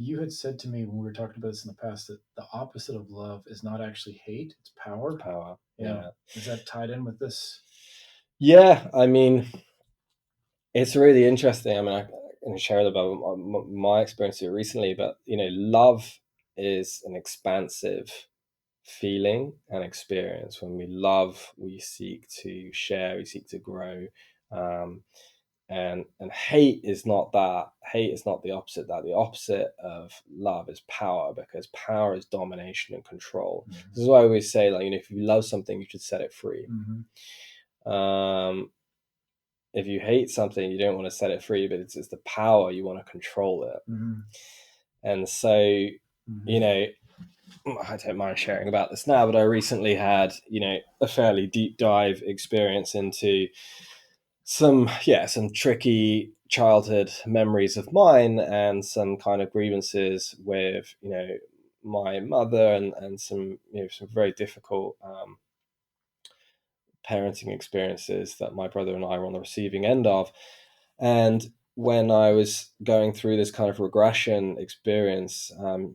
You had said to me when we were talking about this in the past that the opposite of love is not actually hate, it's power. Power. Yeah. Yeah. Is that tied in with this? Yeah. I mean, it's really interesting. I mean, I can share about my experience here recently, but love is an expansive feeling and experience. When we love, we seek to share, we seek to grow. Um, and hate is not that. Hate is not the opposite. That the opposite of love is power, because power is domination and control. Mm-hmm. This is why I always say, like, if you love something, you should set it free. Mm-hmm. Um, if you hate something, you don't want to set it free, but it's the power, you want to control it. Mm-hmm. And so, you Mm-hmm. know, I don't mind sharing about this now, but I recently had, a fairly deep dive experience into some tricky childhood memories of mine, and some kind of grievances with, my mother, and some very difficult parenting experiences that my brother and I were on the receiving end of. And when I was going through this kind of regression experience,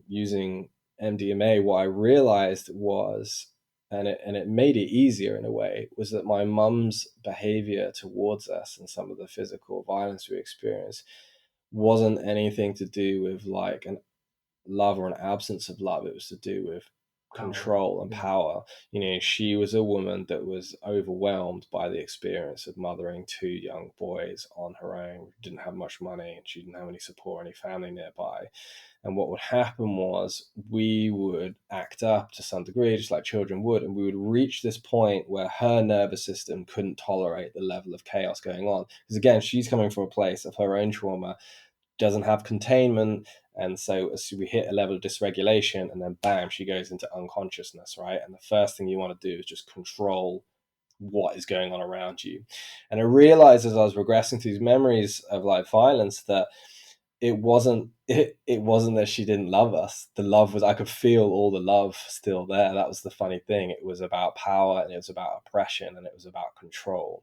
using MDMA, what I realized was, and it made it easier in a way, was that my mum's behavior towards us and some of the physical violence we experienced wasn't anything to do with like an love or an absence of love. It was to do with Power. control and Yeah. power. She was a woman that was overwhelmed by the experience of mothering two young boys on her own, didn't have much money, and she didn't have any support, any family nearby. And what would happen was we would act up to some degree, just like children would, and we would reach this point where her nervous system couldn't tolerate the level of chaos going on. Because again, she's coming from a place of her own trauma, doesn't have containment, and so as we hit a level of dysregulation, and then bam, she goes into unconsciousness, right? And the first thing you want to do is just control what is going on around you. And I realized as I was regressing through these memories of like violence that it wasn't that she didn't love us. The love was, I could feel all the love still there. That was the funny thing. It was about power, and it was about oppression, and it was about control.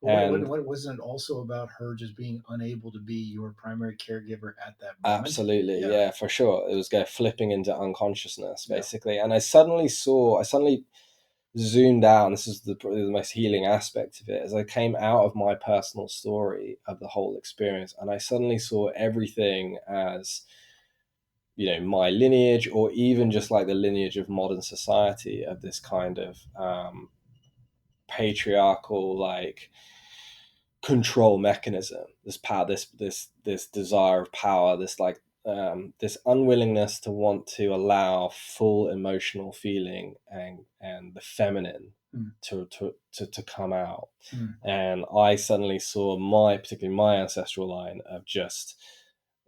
But And what wasn't it also about her just being unable to be your primary caregiver at that moment? absolutely, Yeah. yeah, for sure. It was go flipping into unconsciousness, Yeah. basically. And I suddenly zoomed out, and this is probably the most healing aspect of it, as I came out of my personal story of the whole experience, and I suddenly saw everything as, my lineage, or even just like the lineage of modern society, of this kind of patriarchal, like, control mechanism, this power, this desire of power, this like this unwillingness to want to allow full emotional feeling, and the feminine Mm. to come out. Mm. And I suddenly saw particularly my ancestral line of just,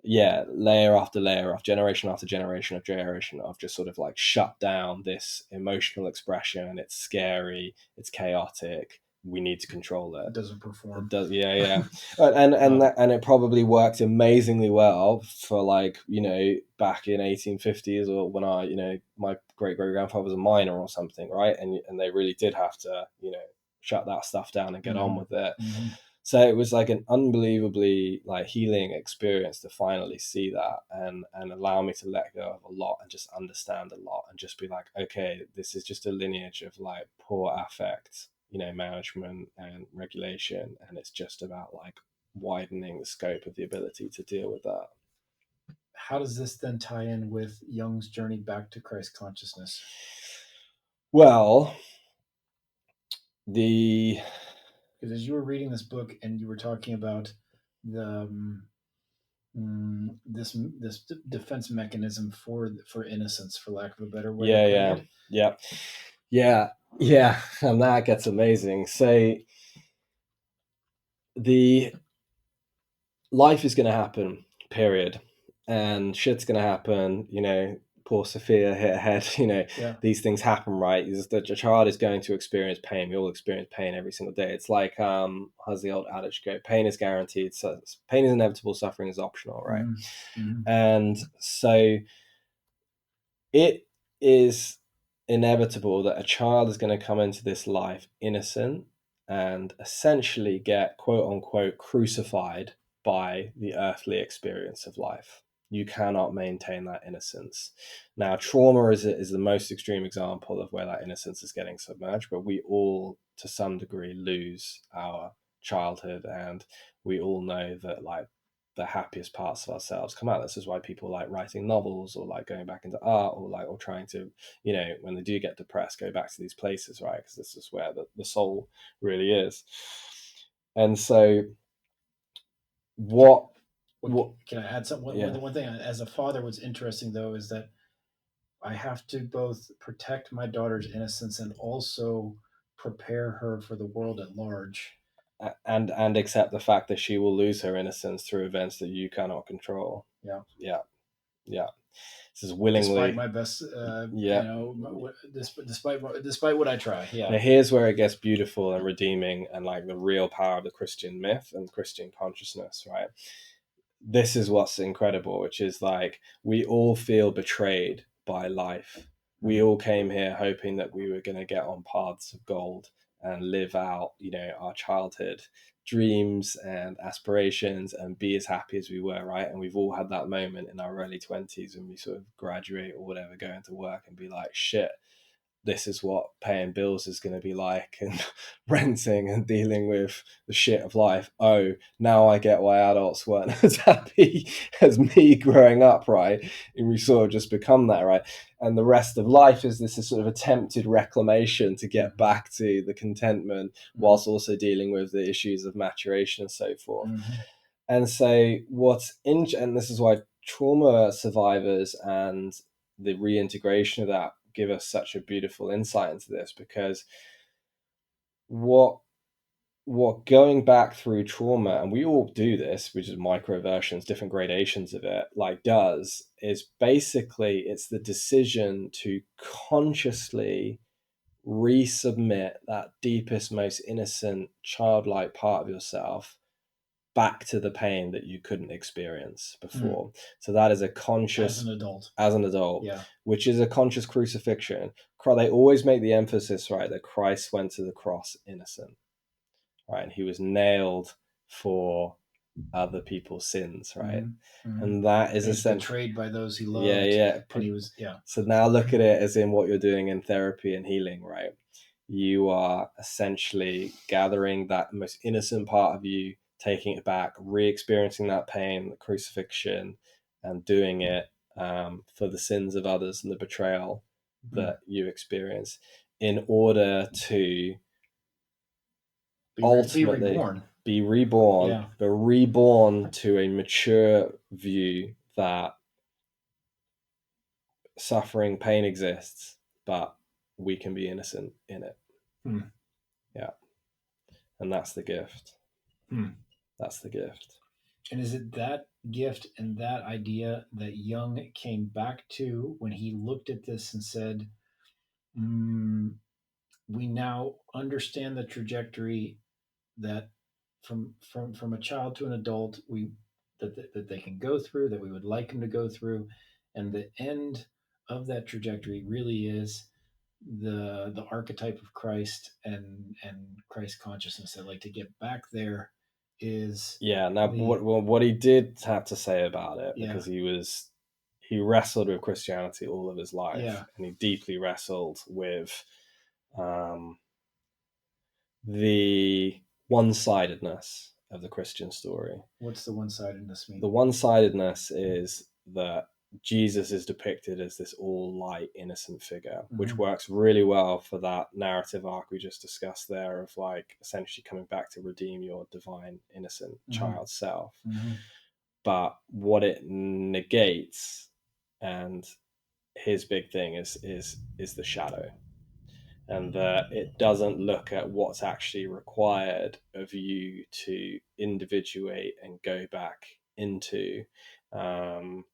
yeah, layer after layer of generation after generation of just sort of like shut down this emotional expression, and it's scary, it's chaotic, we need to control it. It doesn't It perform. does, yeah, yeah. And it probably worked amazingly well for, like, back in 1850s, or when my great great grandfather was a miner or something, right? And they really did have to, shut that stuff down and get on Mm-hmm. with it. Mm-hmm. So it was like an unbelievably like healing experience to finally see that, and allow me to let go of a lot and just understand a lot, and just be like, okay, this is just a lineage of like poor affect, management and regulation, and it's just about like widening the scope of the ability to deal with that. How does this then tie in with Jung's journey back to Christ consciousness? Well, the Because as you were reading this book and you were talking about the this defense mechanism for innocence, for lack of a better way of yeah, putting yeah, it. yeah, yeah, yeah, and that gets amazing. So the life is going to happen, period. And shit's going to happen, poor Sophia hit her head, Yeah. these things happen, right? The child is going to experience pain. We all experience pain every single day. It's like, how's the old adage go? Pain is guaranteed. So pain is inevitable, suffering is optional, right? Mm-hmm. Mm-hmm. And so it is inevitable that a child is going to come into this life innocent, and essentially get quote unquote crucified by the earthly experience of life. You cannot maintain that innocence. Now, trauma is the most extreme example of where that innocence is getting submerged, but we all, to some degree, lose our childhood, and we all know that like the happiest parts of ourselves come out. This is why people like writing novels or like going back into art or trying to, when they do get depressed, go back to these places, right? Because this is where the soul really is. And so what What, what can I add something? yeah, One thing as a father, what's interesting though is that I have to both protect my daughter's innocence and also prepare her for the world at large. and accept the fact that she will lose her innocence through events that you cannot control. Yeah. Yeah, yeah. This is Despite willingly. my best, Yeah. despite what I try. Now Yeah. here's where it gets beautiful and redeeming, and like the real power of the Christian myth and Christian consciousness, right? This is what's incredible, which is like we all feel betrayed by life. We Mm, all came here hoping that we were going to get on paths of gold and live out, our childhood dreams and aspirations and be as happy as we were, right? And we've all had that moment in our early 20s when we sort of graduate or whatever, go into work and be like, shit, this is what paying bills is going to be like, and renting and dealing with the shit of life. Oh, now I get why adults weren't as happy as me growing up, right? And we sort of just become that, right? And the rest of life is this sort of attempted reclamation to get mm, back to the contentment mm, whilst also dealing with the issues of maturation and so forth. mm, And so and this is why trauma survivors and the reintegration of that give us such a beautiful insight into this, because what going back through trauma, and we all do this, which is micro versions, different gradations of it, like does, is basically it's the decision to consciously resubmit that deepest, most innocent, childlike part of yourself back to the pain that you couldn't experience mm. before. So that is a As an conscious, adult. as an adult, Yeah. which is a conscious crucifixion. They always make the emphasis, right, that Christ went to the cross innocent, right? And he was nailed for other people's sins, right? Hmm. Hmm. And that is And he's essential. betrayed by those he Yeah, loved, yeah. and he was, yeah. So now look at it as in what you're doing in therapy and healing, right? You are essentially gathering that most innocent part of you, taking it back, re-experiencing that pain, the crucifixion, and doing it for the sins of others and the betrayal Mm. that you experience, in order to Be ultimately reborn. be reborn, Yeah. but reborn to a mature view that suffering, pain exists, but we can be innocent in it. Mm. Yeah. And that's the gift. Mm. That's the gift. And is it that gift and that idea that Jung came back to when he looked at this and said, mm, "We now understand the trajectory that from a child to an adult that they can go through, that we would like them to go through, and the end of that trajectory really is the archetype of Christ and Christ consciousness. That like to get back there is Yeah. Now, the what he did have to say about it, yeah because he wrestled with Christianity all of his life, yeah. and he deeply wrestled with um, the one-sidedness of the Christian story. What's the one sidedness The mean? one-sidedness is that Jesus is depicted as this all light, innocent figure, which Mm-hmm. works really well for that narrative arc we just discussed there of like essentially coming back to redeem your divine, innocent Mm-hmm. child self. Mm-hmm. But what it negates, and his big thing is the shadow, and that it doesn't look at what's actually required of you to individuate and go back into, um,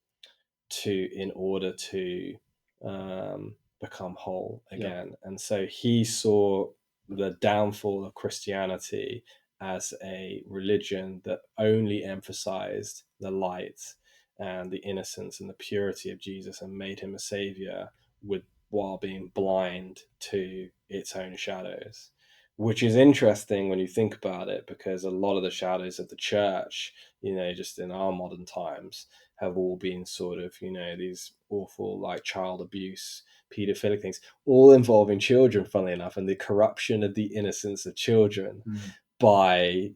in order to become whole Yeah. again. And so he saw the downfall of Christianity as a religion that only emphasized the light and the innocence and the purity of Jesus and made him a savior, with while being blind to its own shadows. Which is interesting when you think about it, because a lot of the shadows of the church, just in our modern times, have all been sort of, these awful like child abuse, paedophilic things, all involving children, funnily enough, and the corruption of the innocence of children Mm. by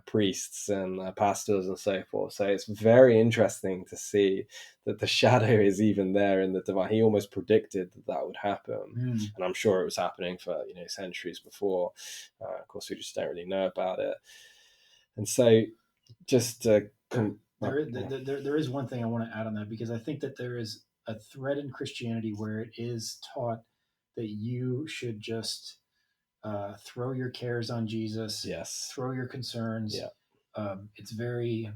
priests and pastors and so forth. So it's very interesting to see that the shadow is even there in the divine. He almost predicted that that would happen, Mm. and I'm sure it was happening for centuries before. Of course, we just don't really know about it. And so, just There is one thing I want to add on that, because I think that there is a thread in Christianity where it is taught that you should just throw your cares on Jesus, yes, throw your concerns. yeah. It's very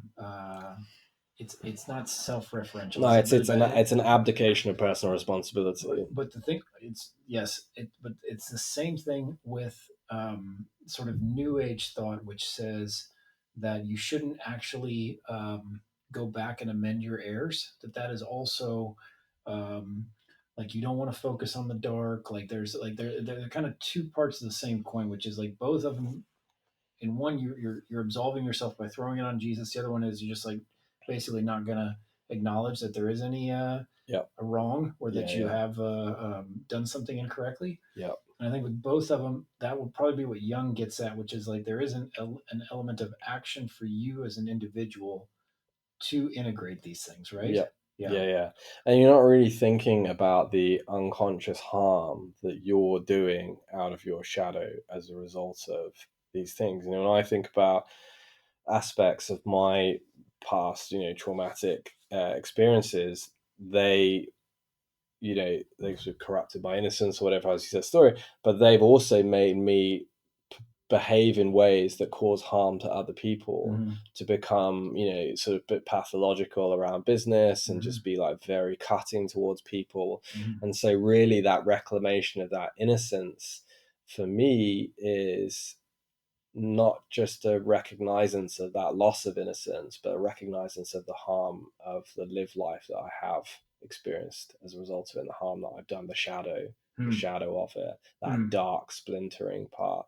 it's not self-referential. No, Is it? it's an abdication of personal responsibility. But the thing, it's yes, but it's the same thing with sort of New Age thought, which says that you shouldn't actually go back and amend your errors. That is also um, like you don't want to focus on the dark. Like there's like they're kind of two parts of the same coin, which is like both of them. In one, you're absolving yourself by throwing it on Jesus. The other one is you're just like basically not gonna acknowledge that there is any Yep. a wrong, or Yeah, that you yeah, have done something incorrectly. yep, And I think with both of them, that would probably be what Young gets at, which is like there is an element of action for you as an individual to integrate these things, right? yep. Yeah. Yeah, yeah. And you're not really thinking about the unconscious harm that you're doing out of your shadow as a result of these things. When I think about aspects of my past, traumatic experiences, they sort of corrupted my innocence or whatever, as you said, story, but they've also made me behave in ways that cause harm to other people, Mm-hmm. to become, sort of a bit pathological around business and Mm-hmm. just be like very cutting towards people. Mm-hmm. And so, really, that reclamation of that innocence for me is not just a recognizance of that loss of innocence, but a recognizance of the harm of the lived life that I have experienced as a result of it, and the harm that I've done, the shadow of it, that Mm-hmm. dark splintering part.